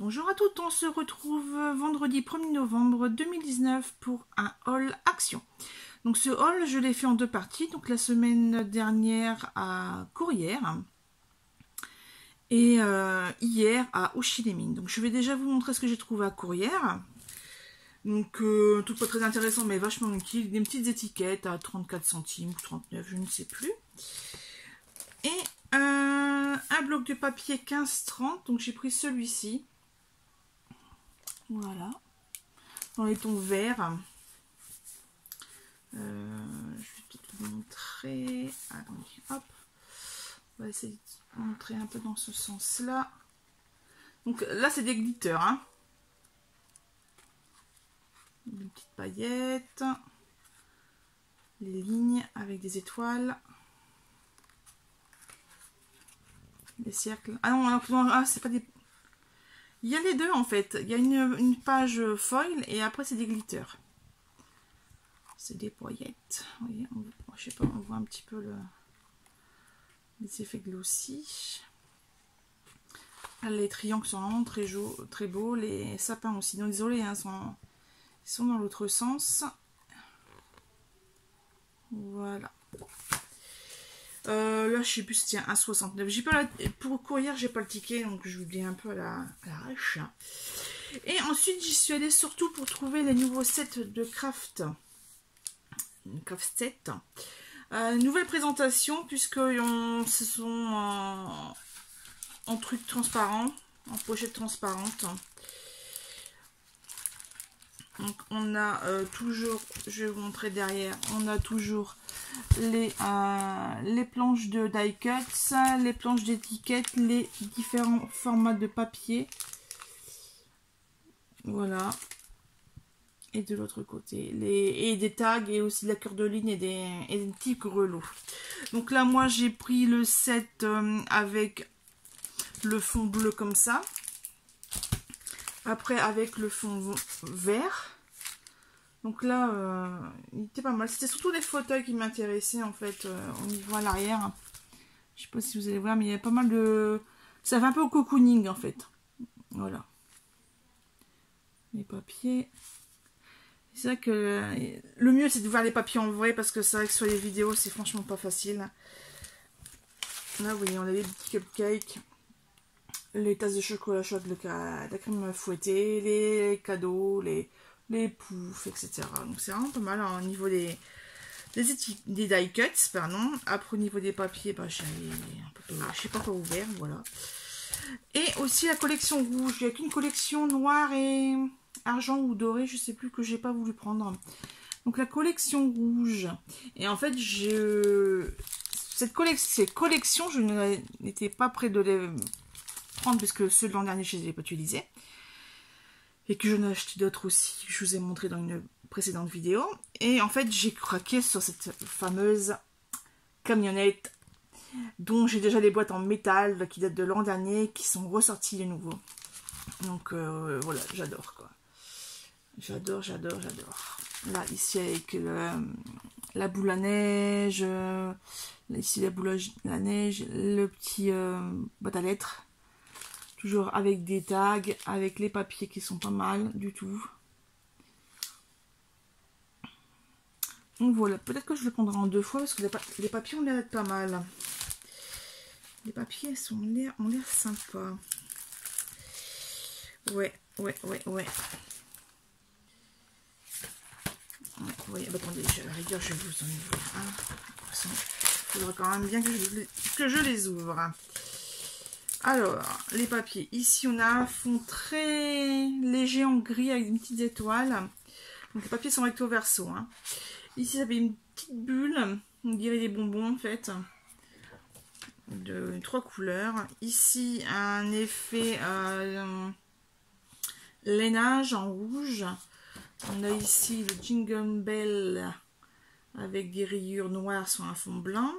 Bonjour à toutes, on se retrouve vendredi 1er novembre 2019 pour un haul action. Donc ce haul, je l'ai fait en deux parties, donc la semaine dernière à Courrières et hier à Auchy-les-Mines. Donc je vais déjà vous montrer ce que j'ai trouvé à Courrières. Donc tout pas très intéressant mais vachement utile, des petites étiquettes à 34 centimes ou 39, je ne sais plus. Et un bloc de papier 15,30, donc j'ai pris celui-ci. Voilà, dans les tons verts. Je vais peut-être vous montrer. Attendez, hop. On va essayer de montrer un peu dans ce sens-là. Donc là, c'est des glitters. Hein. Des petites paillettes. Les lignes avec des étoiles. Des cercles. Ah non, ah, c'est pas des... Il y a les deux en fait. Il y a une page foil et après c'est des glitters. C'est des paillettes. Vous voyez, je sais pas, on voit un petit peu les effets glossy. Les triangles sont vraiment très beaux. Les sapins aussi. Non, désolé, hein, ils sont dans l'autre sens. Voilà. Là, je sais plus si c'est 1,69. J'ai pas pour courir, j'ai pas le ticket, donc je vous dis un peu à l'arrache. Et ensuite, j'y suis allée surtout pour trouver les nouveaux sets de craft set. Nouvelle présentation, puisque ce sont en truc transparent, en pochette transparente. Donc on a toujours, je vais vous montrer derrière, on a toujours les planches de die cuts, les planches d'étiquettes, les différents formats de papier. Voilà. Et de l'autre côté, et des tags et aussi de la cœur de ligne et des petits grelots. Donc là, moi, j'ai pris le set avec le fond bleu comme ça. Après, avec le fond vert. Donc là, il était pas mal. C'était surtout les fauteuils qui m'intéressaient, en fait, au niveau à l'arrière. Je sais pas si vous allez voir, mais il y a pas mal de... Ça fait un peu au cocooning, en fait. Voilà. Les papiers. C'est vrai que le mieux, c'est de voir les papiers en vrai, parce que c'est vrai que sur les vidéos, c'est franchement pas facile. Là, vous voyez, on a les petits cupcakes. Les tasses de chocolat chaud avec la crème fouettée, les cadeaux, les poufs, etc. Donc c'est vraiment pas mal hein, au niveau des die cuts, pardon. Après au niveau des papiers, bah, je sais pas quoi ouvert, voilà. Et aussi la collection rouge. Il n'y a qu'une collection noire et argent ou doré, je sais plus, que j'ai pas voulu prendre. Donc la collection rouge. Et en fait, ces collections, je n'étais pas près de les prendre puisque ceux de l'an dernier je ne les ai pas utilisés et que j'en ai acheté d'autres aussi que je vous ai montré dans une précédente vidéo. Et en fait j'ai craqué sur cette fameuse camionnette dont j'ai déjà les boîtes en métal qui datent de l'an dernier qui sont ressorties de nouveau. Donc voilà, j'adore quoi, j'adore. Là ici avec la boule à neige, ici la boule à neige, le petit boîte à lettres. Toujours avec des tags, avec les papiers qui sont pas mal du tout. Donc voilà, peut-être que je le prendrai en deux fois parce que les papiers ont l'air d'être pas mal. Les papiers ont l'air sympas. Ouais. Ouais, bah, attendez, à la rigueur, je vais vous en ouvrir un. Il faudra quand même bien que je les ouvre. Alors, les papiers. Ici, on a un fond très léger en gris avec des petites étoiles. Donc, les papiers sont recto verso. Hein. Ici, ça fait une petite bulle. On dirait des bonbons, en fait. De 3 couleurs. Ici, un effet lainage en rouge. On a ici le Jingle Bell avec des rayures noires sur un fond blanc.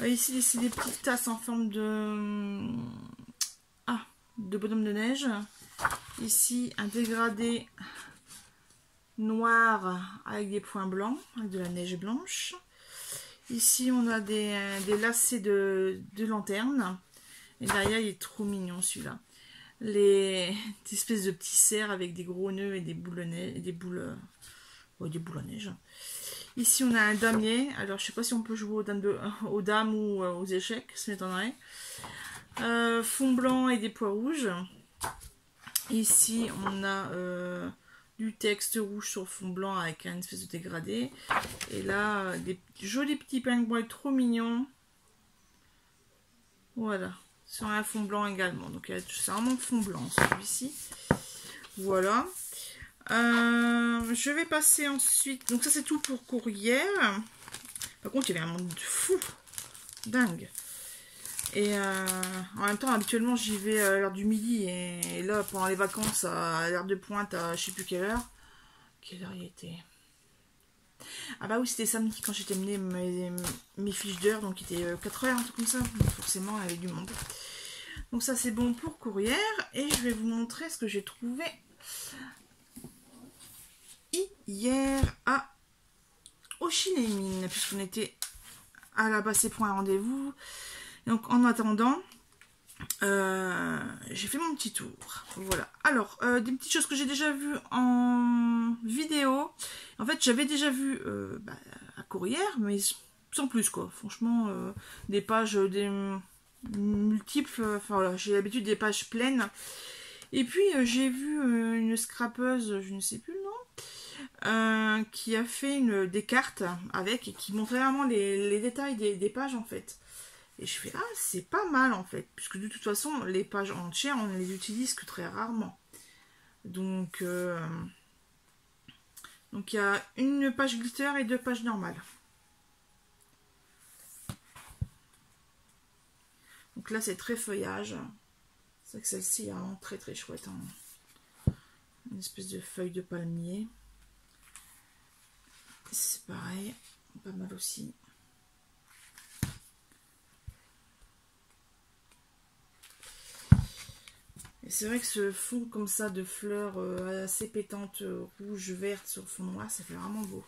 Ici, c'est des petites tasses en forme de bonhomme de neige. Ici, un dégradé noir avec des points blancs, avec de la neige blanche. Ici, on a des lacets de lanterne. Et derrière, il est trop mignon celui-là. des espèces de petits cerfs avec des gros nœuds et des boules, des boules à neige. Ici, on a un damier. Alors, je sais pas si on peut jouer aux dames ou aux échecs, ça m'étonnerait. Fond blanc et des pois rouges. Ici, on a du texte rouge sur fond blanc avec une espèce de dégradé. Et là, des jolis petits pingouins trop mignons. Voilà, sur un fond blanc également. Donc, c'est vraiment fond blanc celui-ci. Voilà. Je vais passer ensuite. Donc, ça, c'est tout pour courrière. Par contre, il y avait un monde fou. Dingue. Et en même temps, habituellement, j'y vais à l'heure du midi. Et là, pendant les vacances, à l'heure de pointe, à je sais plus quelle heure. Quelle heure il était? Ah bah oui, c'était samedi quand j'étais mené mes fiches d'heure. Donc, il était 4 heures, un truc comme ça. Donc, forcément, il y avait du monde. Donc, ça, c'est bon pour courrière. Et je vais vous montrer ce que j'ai trouvé hier au Chinémine. Puisqu'on était à la Bassée pour un rendez-vous. Donc en attendant, j'ai fait mon petit tour. Voilà. Alors, des petites choses que j'ai déjà vues en vidéo. En fait, j'avais déjà vu à courrière, mais sans plus quoi. Franchement, des pages multiples. Enfin voilà, j'ai l'habitude des pages pleines. Et puis j'ai vu une scrapeuse, je ne sais plus le nom, qui a fait des cartes avec et qui montrait vraiment les détails des pages en fait. Et je fais, ah, c'est pas mal en fait, puisque de toute façon, les pages entières, on ne les utilise que très rarement. Donc, il y a une page glitter et 2 pages normales. Donc là, c'est très feuillage. C'est vrai que celle-ci est vraiment très très chouette. Hein. Une espèce de feuille de palmier. C'est pareil, pas mal aussi. C'est vrai que ce fond comme ça de fleurs assez pétantes, rouge, verte sur fond noir, ça fait vraiment beau.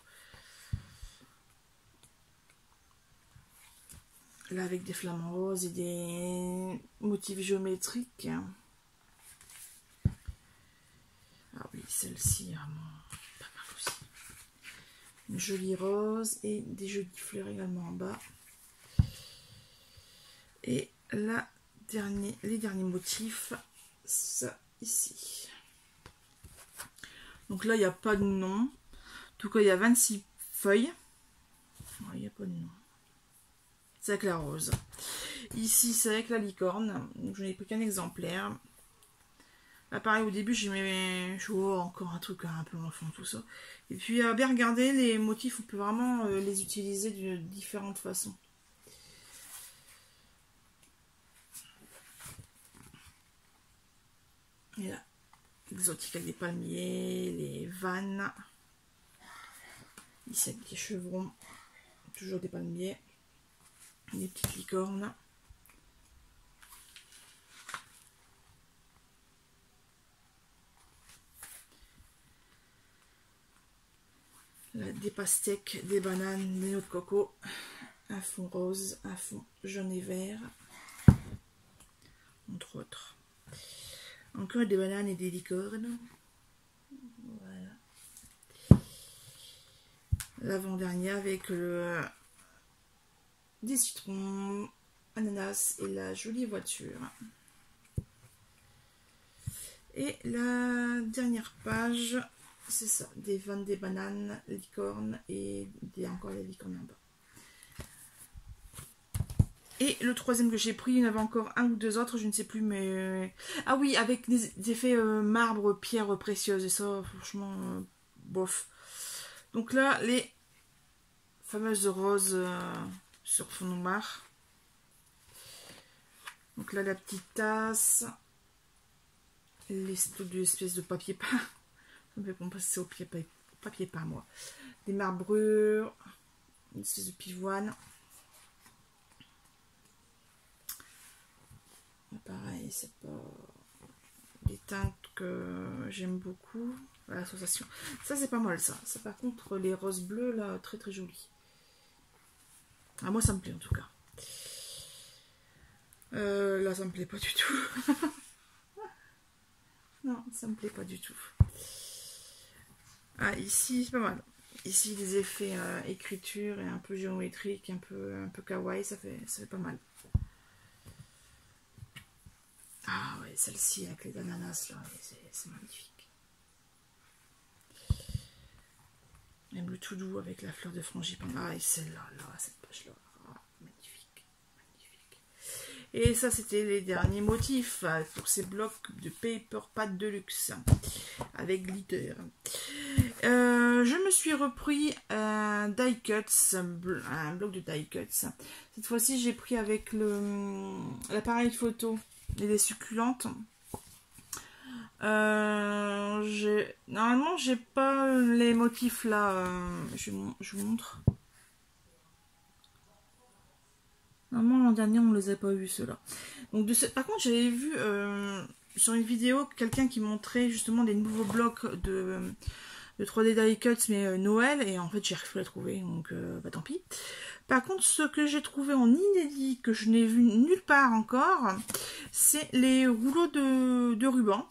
Là avec des flamants roses et des motifs géométriques. Ah oui, celle-ci, vraiment pas mal aussi. Une jolie rose et des jolies fleurs également en bas. Et là, les derniers motifs. Ça ici. Donc là, il n'y a pas de nom. En tout cas, il y a 26 feuilles. Il n'y a pas de nom. C'est avec la rose. Ici, c'est avec la licorne. Donc, je n'ai pris qu'un exemplaire. Là, pareil, au début, j'ai mis encore un truc un peu enfant, tout ça. Et puis, bien regarder, les motifs, on peut vraiment les utiliser de différentes façons. Et là, exotique avec des palmiers, les vannes. Ici avec des chevrons, toujours des palmiers, des petites licornes. Là, des pastèques, des bananes, des noix de coco, un fond rose, un fond jaune et vert, entre autres. Encore des bananes et des licornes. Voilà. L'avant-dernier avec des citrons, ananas et la jolie voiture. Et la dernière page, c'est ça, des vannes, des bananes, licornes et encore des licornes en bas. Et le troisième que j'ai pris, il y en avait encore un ou deux autres, je ne sais plus, mais... Ah oui, avec des effets marbre, pierre précieuse, et ça, franchement, bof. Donc là, les fameuses roses sur fond noir. Donc là, la petite tasse. Les espèces de papier peint. Ça me fait penser au papier peint, moi. Des marbrures. Une espèce de pivoine. Pareil, c'est pas des teintes que j'aime beaucoup. L'association. Ça, c'est pas mal, ça. Ça, par contre, les roses bleues, là, très très jolies. Ah, moi, ça me plaît, en tout cas. Là, ça me plaît pas du tout. ça me plaît pas du tout. Ah, ici, c'est pas mal. Ici, des effets écriture et un peu géométrique, un peu kawaii, ça fait pas mal. Ah ouais, celle-ci avec les ananas, là, c'est magnifique. Même le tout doux avec la fleur de frangipane. Ah, et celle-là, là, cette page-là. Ah, magnifique, magnifique. Et ça, c'était les derniers motifs pour ces blocs de Paper Pad Deluxe avec glitter. Je me suis repris un die cuts, un bloc de die cuts. Cette fois-ci, j'ai pris avec l'appareil photo et les succulentes. Normalement, j'ai pas les motifs là. Je vous montre. Normalement, l'an dernier, on les a pas vus ceux-là. Donc, par contre, j'avais vu sur une vidéo quelqu'un qui montrait justement des nouveaux blocs de 3D die cuts, mais Noël, et en fait, j'ai réussi à les trouver, donc bah tant pis. Par contre, ce que j'ai trouvé en inédit, que je n'ai vu nulle part encore, c'est les rouleaux de ruban.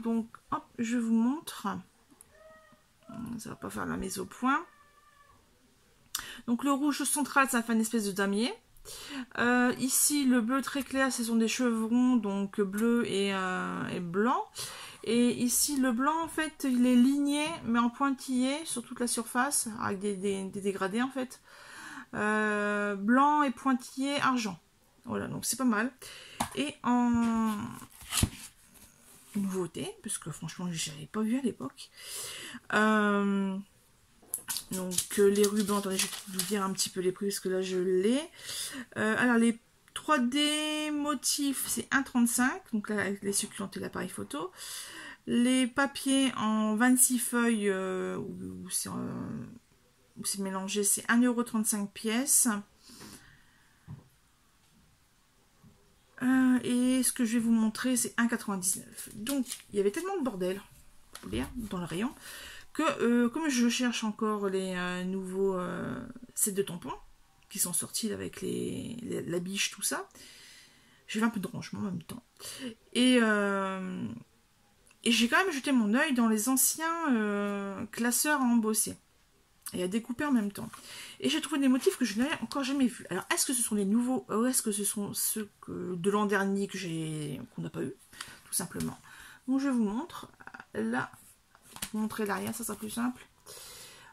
Donc, hop, je vous montre. Ça va pas faire la mise au point. Donc, le rouge central, ça fait une espèce de damier. Ici, le bleu très clair, ce sont des chevrons, donc bleu et blanc. Et ici, le blanc, en fait, il est ligné, mais en pointillé sur toute la surface, avec des dégradés, en fait. Blanc et pointillé argent. Voilà, donc c'est pas mal. Et en nouveauté, parce que franchement, je n'avais pas vu à l'époque. Donc les rubans, attendez, je vais vous dire un petit peu les prix, parce que là, je l'ai. Alors, les 3D motifs, c'est 1,35, donc là, avec les succulentes et l'appareil photo. Les papiers en 26 feuilles, où c'est mélangé, c'est 1,35 € pièce. Et ce que je vais vous montrer, c'est 1,99 €. Donc, il y avait tellement de bordel, bien, dans le rayon, que comme je cherche encore les nouveaux sets de tampons, qui sont sortis là, avec la biche, tout ça, j'ai fait un peu de rangement en même temps. Et j'ai quand même jeté mon œil dans les anciens classeurs à embosser et à découper en même temps. Et j'ai trouvé des motifs que je n'avais encore jamais vus. Alors, est-ce que ce sont les nouveaux, ou est-ce que ce sont ceux de l'an dernier qu'on n'a pas eu, tout simplement. Donc, je vous montre. Là, je vais vous montrer l'arrière, ça sera plus simple.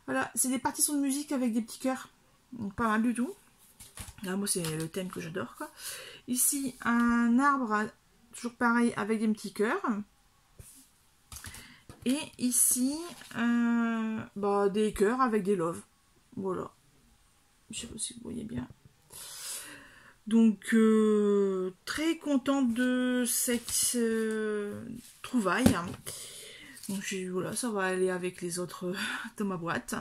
Voilà, c'est des partitions de musique avec des petits cœurs. Donc, pas mal du tout. Là, moi, c'est le thème que j'adore, quoi. Ici, un arbre, toujours pareil, avec des petits cœurs. Et ici, des cœurs avec des loves. Voilà. Je sais pas si vous voyez bien. Donc, très contente de cette trouvaille. Donc, voilà, ça va aller avec les autres de ma boîte.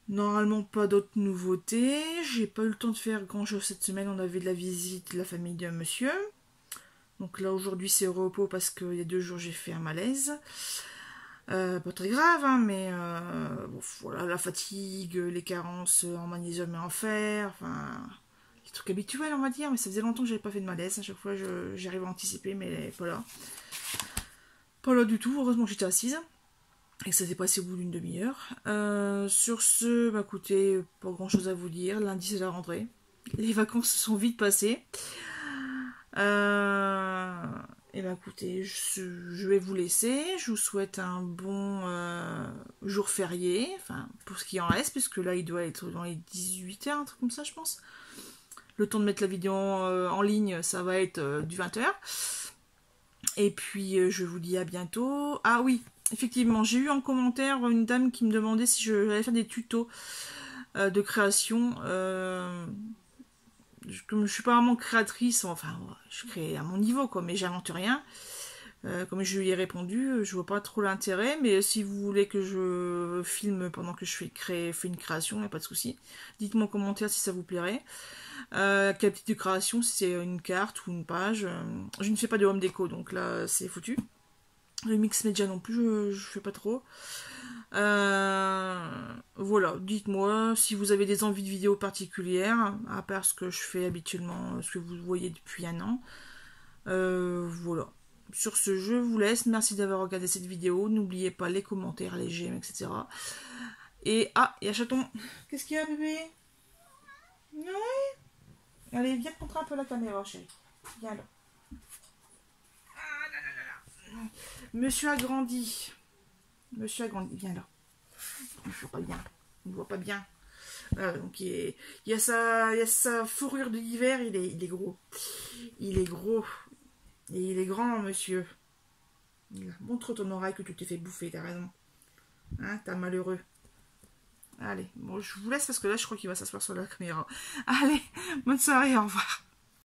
Normalement, pas d'autres nouveautés. J'ai pas eu le temps de faire grand chose cette semaine. On avait de la visite de la famille de monsieur. Donc là, aujourd'hui, c'est au repos parce qu'il y a 2 jours, j'ai fait un malaise. Pas très grave, hein, mais bon, voilà, la fatigue, les carences en magnésium et en fer, enfin, les trucs habituels, on va dire. Mais ça faisait longtemps que j'avais pas fait de malaise. À chaque fois, j'arrive à anticiper, mais pas là. Pas là du tout. Heureusement que j'étais assise. Et que ça s'est passé au bout d'une demi-heure. Sur ce, bah écoutez, pas grand chose à vous dire. Lundi, c'est la rentrée. Les vacances se sont vite passées. Et ben écoutez, je vais vous laisser. Je vous souhaite un bon jour férié, enfin pour ce qui en reste, puisque là il doit être dans les 18 h, un truc comme ça, je pense. Le temps de mettre la vidéo en ligne, ça va être du 20 h. Et puis je vous dis à bientôt. Ah oui, effectivement, j'ai eu en commentaire une dame qui me demandait si j'allais faire des tutos de création. Comme je suis pas vraiment créatrice, enfin je crée à mon niveau quoi, mais j'invente rien. Comme je lui ai répondu, je vois pas trop l'intérêt, mais si vous voulez que je filme pendant que je fais une création, il n'y a pas de souci. Dites-moi en commentaire si ça vous plairait. Quelle petite création, si c'est une carte ou une page. Je ne fais pas de home déco, donc là c'est foutu. Le mix média non plus, je fais pas trop. Voilà, dites-moi si vous avez des envies de vidéos particulières, à part ce que je fais habituellement, ce que vous voyez depuis un an. Voilà. sur ce, je vous laisse. Merci d'avoir regardé cette vidéo. N'oubliez pas les commentaires, les j'aime, etc. Et, ah, il y a chaton. Qu'est-ce qu'il y a, bébé? Oui. Allez, viens montrer un peu la caméra, chérie. Viens là. Ah, là, là, là, là. Monsieur a grandi. Monsieur a grandi. Viens là. Il ne voit pas bien. Il ne voit pas bien. Donc il y a sa fourrure de l'hiver. Il est gros. Il est gros. Et il est grand, monsieur. Montre ton oreille que tu t'es fait bouffer, t'as raison. Hein, t'as malheureux. Allez, bon, je vous laisse parce que là, je crois qu'il va s'asseoir sur la caméra. Allez, bonne soirée, au revoir.